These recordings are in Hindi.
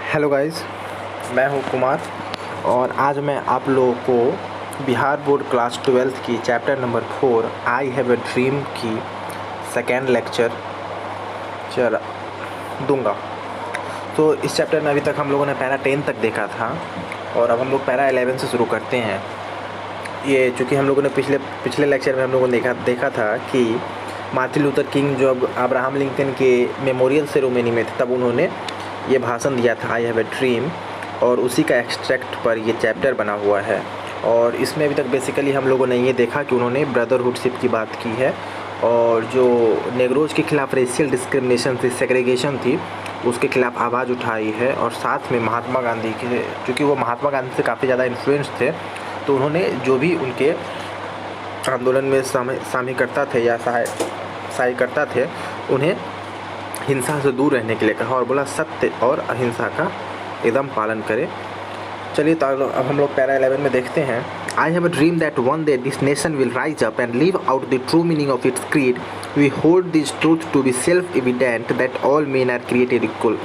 हेलो गाइस, मैं हूं कुमार और आज मैं आप लोगों को बिहार बोर्ड क्लास 12 की chapter number 4 I have a dream की सेकेंड लेक्चर दूंगा। तो इस चैप्टर में अभी तक हम लोगों ने पैरा 10 तक देखा था और अब हम लोग पैरा 11 से शुरू करते हैं। ये चूँकि हम लोगों ने पिछले लेक्चर में हम लोगों ने देखा था कि मार्टिन लूथर किंग जब अब्राहम लिंकन के मेमोरियल सेरेमनी में थे तब उन्होंने ये भाषण दिया था आई हैव अ ड्रीम, और उसी का एक्सट्रैक्ट पर ये चैप्टर बना हुआ है। और इसमें अभी तक बेसिकली हम लोगों ने ये देखा कि उन्होंने ब्रदरहुडशिप की बात की है और जो नेग्रोज के खिलाफ रेशियल डिस्क्रिमिनेशन थी, सेग्रीगेशन थी, उसके खिलाफ आवाज़ उठाई है। और साथ में महात्मा गांधी के, चूँकि वो महात्मा गांधी से काफ़ी ज़्यादा इन्फ्लुएंस थे, तो उन्होंने जो भी उनके आंदोलन में शामिल करता थे या सहाय करता थे, उन्हें हिंसा से दूर रहने के लिए कहा और बोला सत्य और अहिंसा का एकदम पालन करें। चलिए तो अब हम लोग पैरा 11 में देखते हैं। I have a dream that one day this nation will rise up and live out the true meaning of its creed. We hold this truth to be self evident that all men are created equal.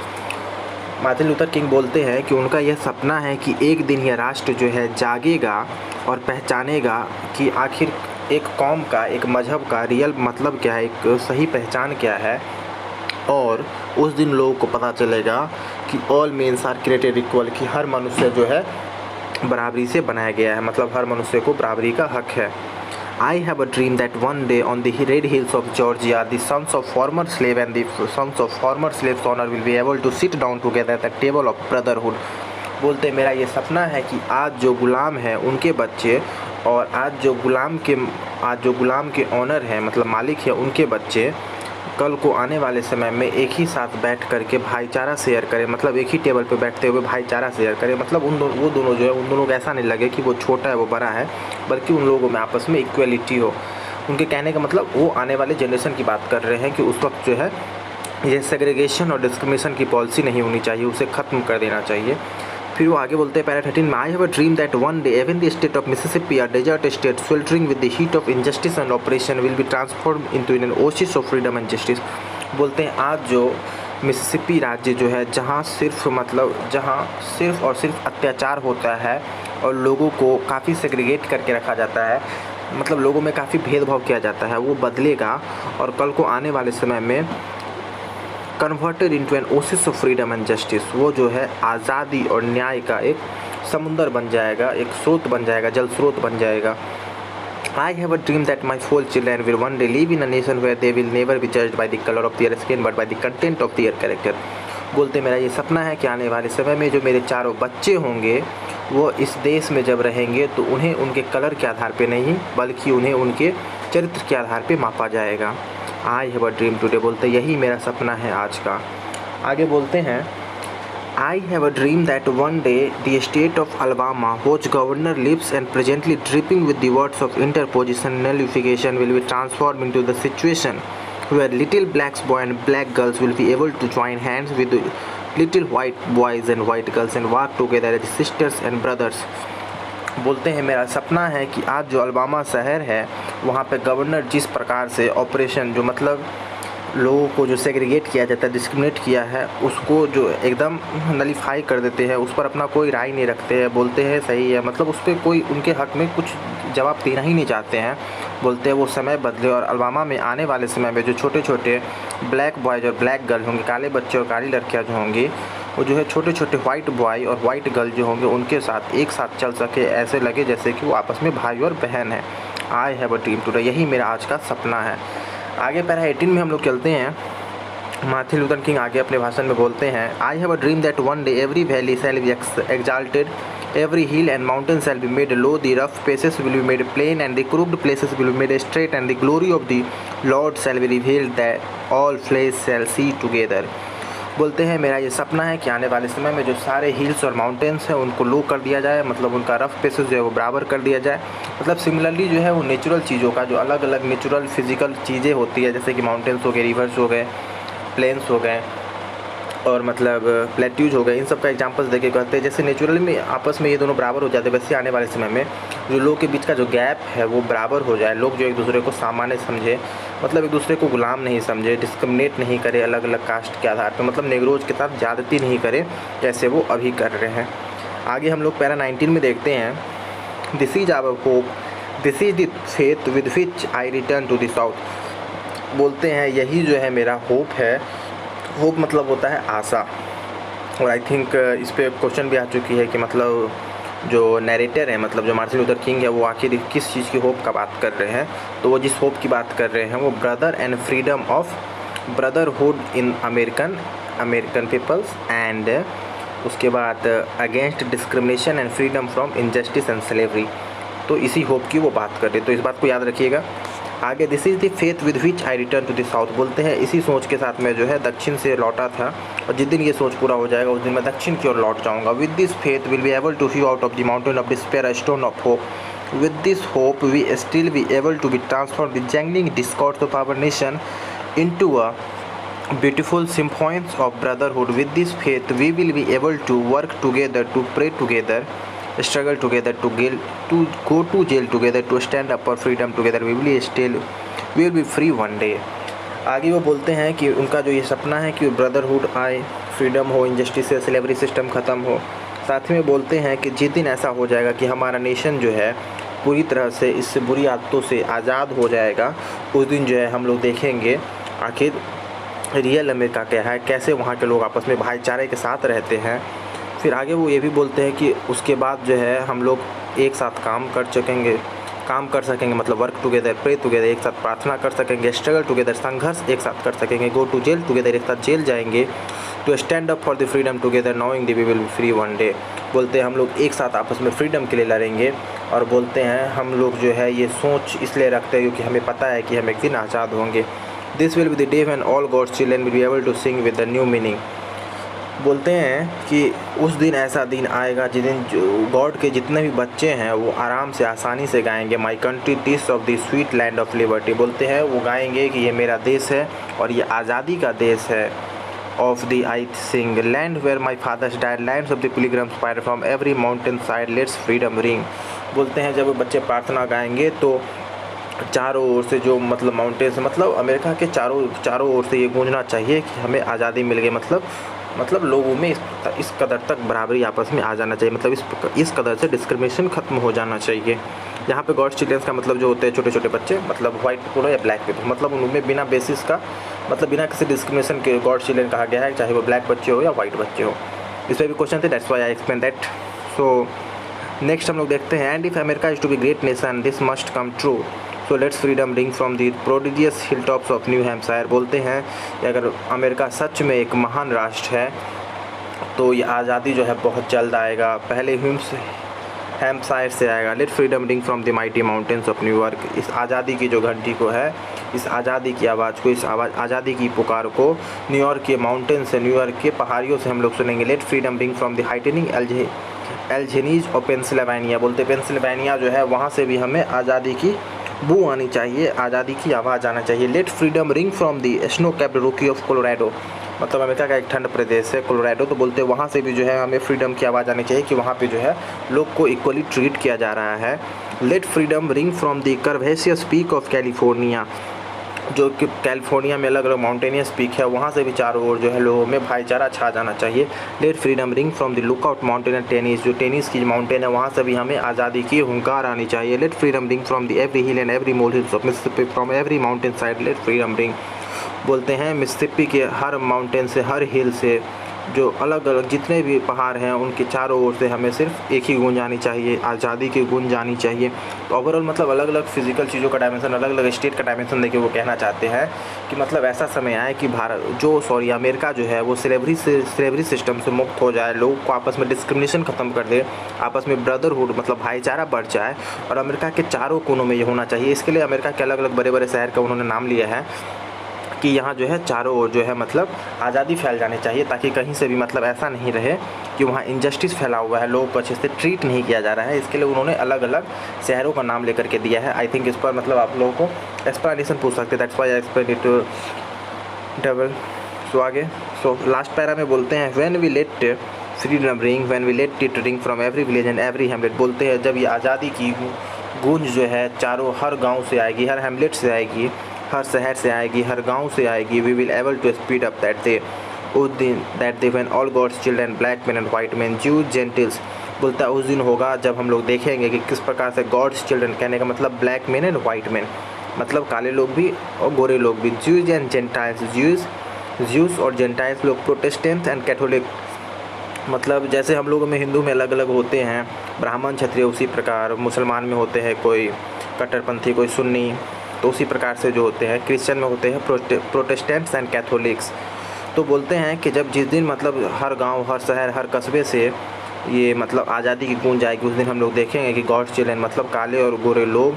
Martin Luther King बोलते हैं कि उनका यह सपना है कि एक दिन यह राष्ट्र जो है जागेगा और पहचानेगा कि आखिर एक कौम का, एक मजहब का रियल मतलब क्या है, एक सही पहचान क्या है। और उस दिन लोगों को पता चलेगा कि all mens are created equal, कि हर मनुष्य जो है बराबरी से बनाया गया है, मतलब हर मनुष्य को बराबरी का हक है। I have a dream that one day on the red hills of Georgia the sons of former slave and the sons of former slaves owner will be able to sit down together at the table of brotherhood. बोलते मेरा ये सपना है कि आज जो गुलाम है उनके बच्चे और आज जो गुलाम के ऑनर हैं, मतलब मालिक है, उनके बच्चे कल को आने वाले समय में एक ही साथ बैठ करके भाईचारा शेयर करें, मतलब एक ही टेबल पे बैठते हुए भाईचारा शेयर करें। मतलब वो दोनों जो है, उन दोनों को ऐसा नहीं लगे कि वो छोटा है वो बड़ा है, बल्कि उन लोगों में आपस में इक्वलिटी हो। उनके कहने का मतलब वो आने वाले जनरेशन की बात कर रहे हैं कि उस वक्त जो है ये सेग्रीगेशन और डिस्क्रिमिनेशन की पॉलिसी नहीं होनी चाहिए, उसे ख़त्म कर देना चाहिए। फिर वो आगे बोलते हैं पैरा 13 में, I have a dream that one day even the state of Mississippi, a desert state sweltering with the heat of injustice and oppression, will be transformed into an oasis of freedom and justice। बोलते हैं आज जो मिसिसिपी राज्य जो है, जहाँ सिर्फ और सिर्फ अत्याचार होता है और लोगों को काफ़ी सेग्रीगेट करके रखा जाता है, मतलब लोगों में काफ़ी भेदभाव किया जाता है, वो बदलेगा और कल को आने वाले समय में converted into an oasis of freedom and justice, वो जो है आज़ादी और न्याय का एक समुंदर बन जाएगा, एक स्रोत बन जाएगा, जल स्रोत बन जाएगा। I have a dream that my 4 children will one day live in a nation where they will never be judged by the colour of their skin but by the content of their character. बोलते मेरा ये सपना है कि आने वाले समय में जो मेरे चारों बच्चे होंगे वो इस देश में जब रहेंगे तो उन्हें उनके कलर के आधार पर नहीं, बल्कि उन्हें उनके चरित्र के आधार पर मापा जाएगा। I have a dream today, बोलते यही मेरा सपना है आज का। आगे बोलते हैं, I have a dream that one day the state of Alabama which governor lives and presently dripping with the words of interposition nullification will be transform into the situation where little black boy and black girls will be able to join hands with little white boys and white girls and work together as sisters and brothers. बोलते हैं मेरा सपना है कि आज जो अलबामा शहर है वहाँ पे गवर्नर जिस प्रकार से ऑपरेशन, जो मतलब लोगों को जो सेग्रीगेट किया जाता है, डिस्क्रिमिनेट किया है, उसको जो एकदम नलीफाई कर देते हैं, उस पर अपना कोई राय नहीं रखते हैं, बोलते हैं सही है, मतलब उस पर कोई उनके हक़ में कुछ जवाब देना ही नहीं चाहते हैं। बोलते हैं वो समय बदले और अलबामा में आने वाले समय में जो छोटे छोटे ब्लैक बॉयज़ और ब्लैक गर्ल होंगे, काले बच्चे और काली लड़कियाँ जो होंगी, वो जो है छोटे छोटे वाइट बॉय और वाइट गर्ल जो होंगे उनके साथ एक साथ चल सके, ऐसे लगे जैसे कि वो आपस में भाई और बहन है। I have a dream today, यही मेरा आज का सपना है। आगे पैरा 18 में हम लोग चलते हैं। मार्टिन लूथर किंग आगे अपने भाषण में बोलते हैं, I have a dream that one day every valley shall be exalted, every hill and mountain shall be made low, the rough places will be made plain and the crooked places will be made straight, and the glory of the Lord shall be revealed that all flesh shall see together। बोलते हैं मेरा ये सपना है कि आने वाले समय में जो सारे हिल्स और माउंटेन्स हैं उनको लो कर दिया जाए, मतलब उनका रफ प्लेसेस जो है वो बराबर कर दिया जाए। मतलब सिमिलरली जो है वो नेचुरल चीज़ों का, जो अलग अलग नेचुरल फिजिकल चीज़ें होती है, जैसे कि माउंटेन्स हो गए, रिवर्स हो गए, प्लेन्स हो गए और मतलब प्लेट्यूज हो गए, इन सब का एग्जांपल्स देके कहते हैं जैसे नेचुरली में आपस में ये दोनों बराबर हो जाते हैं, वैसे आने वाले समय में जो लोगों के बीच का जो गैप है वो बराबर हो जाए, लोग जो एक दूसरे को सामान्य समझे, मतलब एक दूसरे को गुलाम नहीं समझे, डिस्क्रिमिनेट नहीं करे अलग अलग कास्ट के आधार पर, मतलब नेग्रोज के साथ ज़्यादती नहीं करे जैसे वो अभी कर रहे हैं। आगे हम लोग पैरा 19 में देखते हैं, this is our hope, this is the faith with which I return to the south. बोलते हैं यही जो है मेरा होप है। होप मतलब होता है आशा। और आई थिंक इस पर क्वेश्चन भी आ चुकी है कि मतलब जो नैरेटर है, मतलब जो मार्टिन लूथर किंग है, वो आखिर किस चीज़ की होप का बात कर रहे हैं। तो वो जिस होप की बात कर रहे हैं वो brother and freedom of brotherhood in American peoples and उसके बाद against discrimination and freedom from injustice and slavery. तो इसी होप की वो बात कर रहे हैं, तो इस बात को याद रखिएगा। आगे this is the faith with which I return to the south. बोलते हैं इसी सोच के साथ मैं जो है दक्षिण से लौटा था, और जिस दिन ये सोच पूरा हो जाएगा उस दिन मैं दक्षिण की ओर लौट जाऊँगा। With this faith will be able to hew out of the mountain of despair a stone of hope. With this hope we still be able to be transform the jangling discords of our nation into a beautiful symphonies of brotherhood. With this faith we will be able to work together, to pray together, struggle together, to go to jail together, to stand up for freedom together. We will be free one day. आगे वो बोलते हैं कि उनका जो ये सपना है कि ब्रदरहुड आए, फ्रीडम हो, इनजस्टिस से स्लेवरी सिस्टम ख़त्म हो। साथ में बोलते हैं कि जिस दिन ऐसा हो जाएगा कि हमारा नेशन जो है पूरी तरह से इससे बुरी आदतों से आज़ाद हो जाएगा, उस दिन जो है हम लोग देखेंगे आखिर रियल अमेरिका क्या है, कैसे वहाँ के लोग आपस में भाईचारे के साथ रहते हैं। फिर आगे वो ये भी बोलते हैं कि उसके बाद जो है हम लोग एक साथ काम कर सकेंगे, मतलब वर्क टुगेदर, प्रे टुगेदर, एक साथ प्रार्थना कर सकेंगे, स्ट्रगल टुगेदर, संघर्ष एक साथ कर सकेंगे, गो टू जेल टुगेदर, एक साथ जेल जाएंगे, to stand up for the freedom together knowing the we will be free one day. बोलते हैं हम लोग एक साथ आपस में फ्रीडम के लिए लड़ेंगे, और बोलते हैं हम लोग जो है ये सोच इसलिए रखते हैं क्योंकि हमें पता है कि हम एक दिन आज़ाद होंगे। This will be the day when all God's children will be able to sing with the new meaning. बोलते हैं कि उस दिन ऐसा दिन आएगा जिस दिन गॉड के जितने भी बच्चे हैं वो आराम से आसानी से गाएंगे, my country TISS of the sweet land of liberty. बोलते हैं वो गाएंगे कि ये मेरा देश है और ये आज़ादी का देश है। Of the I sing land where my fathers died, lands of the pilgrims fire from every mountain side let's freedom ring. बोलते हैं जब बच्चे प्रार्थना गाएंगे तो चारों ओर से जो मतलब माउंटेन्स, मतलब अमेरिका के चारों ओर से ये गूंजना चाहिए कि हमें आज़ादी मिल गई। मतलब लोगों में इस कदर तक बराबरी आपस में आ जाना चाहिए, मतलब इस कदर से डिस्क्रिमिनेशन ख़त्म हो जाना चाहिए। यहाँ पे गॉड्स चिल्ड्रंस का मतलब जो होते हैं छोटे छोटे बच्चे, मतलब वाइट पीपल हो या ब्लैक पीपल, मतलब उनमें बिना बेसिस का, मतलब बिना किसी डिस्क्रिमिनेशन के गॉड्स चिल्ड्रन कहा गया है, चाहे वो ब्लैक बच्चे हो या वाइट बच्चे हो। इस पर भी क्वेश्चन थे, that's why I explain that. So next हम लोग देखते हैं, and if America is to be great nation this must come true, so let's freedom ring from the prodigious hill tops of New Hampshire. बोलते हैं कि अगर अमेरिका सच में एक महान राष्ट्र है तो ये आज़ादी जो है बहुत जल्द आएगा, पहले हैम्पशायर से आएगा। Let freedom ring from the mighty mountains of New York. इस आज़ादी की जो घंटी को है, इस आज़ादी की आवाज़ को, इस आज़ादी की पुकार को न्यूयॉर्क के माउंटेन से, न्यूयॉर्क के पहाड़ियों से हम लोग सुनेंगे। Let freedom ring from the heightening Alleghenies और पेंसिल्वेनिया। बोलते पेंसिल्वेनिया जो है वहाँ से भी हमें आज़ादी की बू आनी चाहिए, आज़ादी की आवाज़ आना चाहिए। Let freedom ring from the snow capped Rocky of Colorado. मतलब अमेरिका का एक ठंड प्रदेश है कोलोराडो, तो बोलते हैं वहाँ से भी जो है हमें फ्रीडम की आवाज़ आनी चाहिए कि वहाँ पे जो है लोग को इक्वली ट्रीट किया जा रहा है। Let freedom ring from the curvaceous peak of California. जो कि कैलिफोर्निया में अलग अलग माउंटेनियस पीक है, वहाँ से भी चारों ओर जो है लोगों में भाईचारा छा जाना चाहिए। Let freedom ring from the lookout mountain Tennessee. जो टेनिस की माउंटेन है वहाँ से भी हमें आज़ादी की हुंकार आनी चाहिए। Let freedom ring from the every hill and every mole hills of Mississippi, from every mountain side let freedom ring. बोलते हैं मिसिसिपी के हर माउंटेन से, हर हिल से, जो अलग अलग जितने भी पहाड़ हैं उनके चारों ओर से हमें सिर्फ एक ही गूंज आनी चाहिए, आज़ादी की गूंज आनी चाहिए। तो ओवरऑल मतलब अलग अलग फिजिकल चीज़ों का डायमेंशन, अलग अलग स्टेट का डायमेंशन देके वो कहना चाहते हैं कि मतलब ऐसा समय आए कि अमेरिका जो है वो स्लेवरी सिस्टम से मुक्त हो जाए, लोगों को आपस में डिस्क्रिमिनेशन ख़त्म कर दे, आपस में ब्रदरहुड मतलब भाईचारा बढ़ जाए, और अमेरिका के चारों कोनों में ये होना चाहिए। इसके लिए अमेरिका के अलग अलग बड़े बड़े शहर का उन्होंने नाम लिया है कि यहाँ जो है चारों ओर जो है मतलब आज़ादी फैल जानी चाहिए, ताकि कहीं से भी मतलब ऐसा नहीं रहे कि वहाँ इनजस्टिस फैला हुआ है, लोगों को अच्छे से ट्रीट नहीं किया जा रहा है। इसके लिए उन्होंने अलग अलग शहरों का नाम लेकर के दिया है। आई थिंक इस पर मतलब आप लोगों को एक्सप्लेनेशन पूछ सकते हैं, that's why I explain it double. So आगे लास्ट पैरा में बोलते हैं when we let freedom ring, when we let it ring from every village and every hamlet. बोलते हैं जब ये आज़ादी की गूंज जो है चारों हर गांव से आएगी, हर हैमलेट से आएगी, हर शहर से आएगी, हर गांव से आएगी। We will able to speed up that day, उस दिन, that day when all God's children, black man and white man, Jews gentiles. बोलता है उस दिन होगा जब हम लोग देखेंगे कि किस प्रकार से गॉड्स चिल्ड्रन, कहने का मतलब black man and white man, मतलब काले लोग भी और गोरे लोग भी, ज्यूज एंड जेंटाइल्स, ज्यूज और जेंटाइल्स लोग, प्रोटेस्टेंट्स एंड कैथोलिक, मतलब जैसे हम लोगों में हिंदू में अलग अलग होते हैं, ब्राह्मण क्षत्रिय, उसी प्रकार मुसलमान में होते हैं कोई कट्टरपंथी, कोई सुन्नी, तो उसी प्रकार से जो होते हैं क्रिश्चियन में होते हैं प्रोटेस्टेंट्स एंड कैथोलिक्स। तो बोलते हैं कि जब जिस दिन मतलब हर गांव, हर शहर, हर कस्बे से ये मतलब आज़ादी की गूंज आएगी, उस दिन हम लोग देखेंगे कि गॉड्स चिल्ड्रन मतलब काले और गोरे लोग,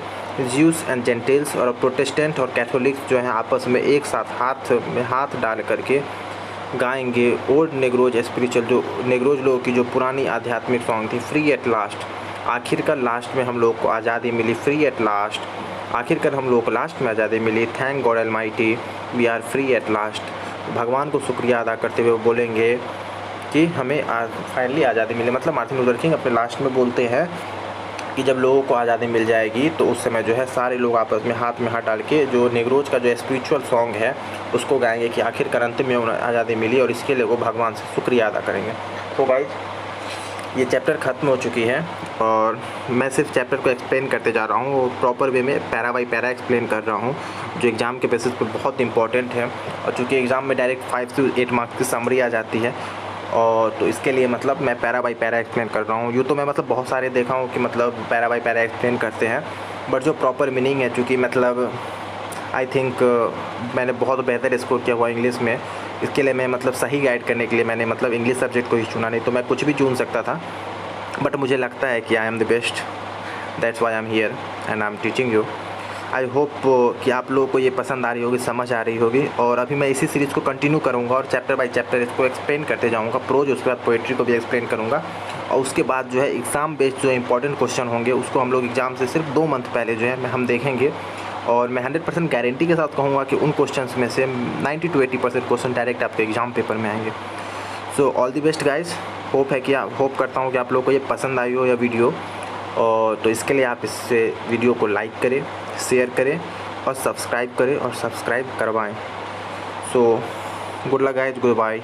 ज्यूस एंड जेंटिल्स और प्रोटेस्टेंट और कैथोलिक्स जो हैं आपस में एक साथ हाथ में हाथ डाल करके गाएंगे ओल्ड नेग्रोज स्पिरिचुअल, जो नेग्रोज लोगों की जो पुरानी आध्यात्मिक सॉन्ग थी, फ्री एट लास्ट। आखिरकार लास्ट में हम लोग को आज़ादी मिली, फ्री एट लास्ट, आखिरकार हम लोग को लास्ट में आज़ादी मिली। Thank God almighty we are free at last. भगवान को शुक्रिया अदा करते हुए बोलेंगे कि हमें फाइनली आज़ादी मिली। मतलब मार्टिन लूथर किंग अपने लास्ट में बोलते हैं कि जब लोगों को आज़ादी मिल जाएगी तो उस समय जो है सारे लोग आपस में हाथ डाल के जो नेग्रोज का जो स्पिरिचुअल सॉन्ग है उसको गाएंगे कि आखिरकार अंत में उन्हें आज़ादी मिली, और इसके लिए वो भगवान से शुक्रिया अदा करेंगे। तो गाइस ये चैप्टर ख़त्म हो चुकी है और मैं सिर्फ चैप्टर को एक्सप्लेन करते जा रहा हूँ, वो प्रॉपर वे में पैरा बाई पैरा एक्सप्लेन कर रहा हूँ, जो एग्ज़ाम के बेसिस पे बहुत इंपॉर्टेंट है। और चूँकि एग्ज़ाम में डायरेक्ट 5 से 8 मार्क्स की समरी आ जाती है, और तो इसके लिए मतलब मैं पैरा बाई पैरा एक्सप्लेन कर रहा हूँ। यूँ तो मैं मतलब बहुत सारे देखा हूँ कि मतलब पैरा बाई पैरा एक्सप्लेन करते हैं, बट जो प्रॉपर मीनिंग है, चूँकि मतलब आई थिंक मैंने बहुत बेहतर स्कोर किया हुआ इंग्लिश में, इसके लिए मैं मतलब सही गाइड करने के लिए मैंने मतलब इंग्लिश सब्जेक्ट को ही चुना, नहीं तो मैं कुछ भी चुन सकता था, बट मुझे लगता है कि I am the best, that's why I am here and I am teaching you. I hope कि आप लोगों को ये पसंद आ रही होगी, समझ आ रही होगी, और अभी मैं इसी सीरीज़ को कंटिन्यू करूँगा और चैप्टर बाय चैप्टर इसको एक्सप्लेन करते जाऊँगा, प्रोज, उसके बाद पोइट्री को भी एक्सप्लेन करूँगा, और उसके बाद जो है एग्ज़ाम बेस्ड जो इंपॉर्टेंट क्वेश्चन होंगे उसको हम लोग एग्ज़ाम से सिर्फ 2 मंथ पहले जो है हम देखेंगे, और मैं 100% गारंटी के साथ कहूँगा कि उन क्वेश्चंस में से 90 to 80% क्वेश्चन डायरेक्ट आपके एग्ज़ाम पेपर में आएंगे। So all the best guys, hope करता हूँ कि आप लोगों को ये पसंद आई हो या वीडियो, और तो इसके लिए आप इससे वीडियो को लाइक करें, शेयर करें और सब्सक्राइब करें और सब्सक्राइब करवाएं। So good luck guys, good bye.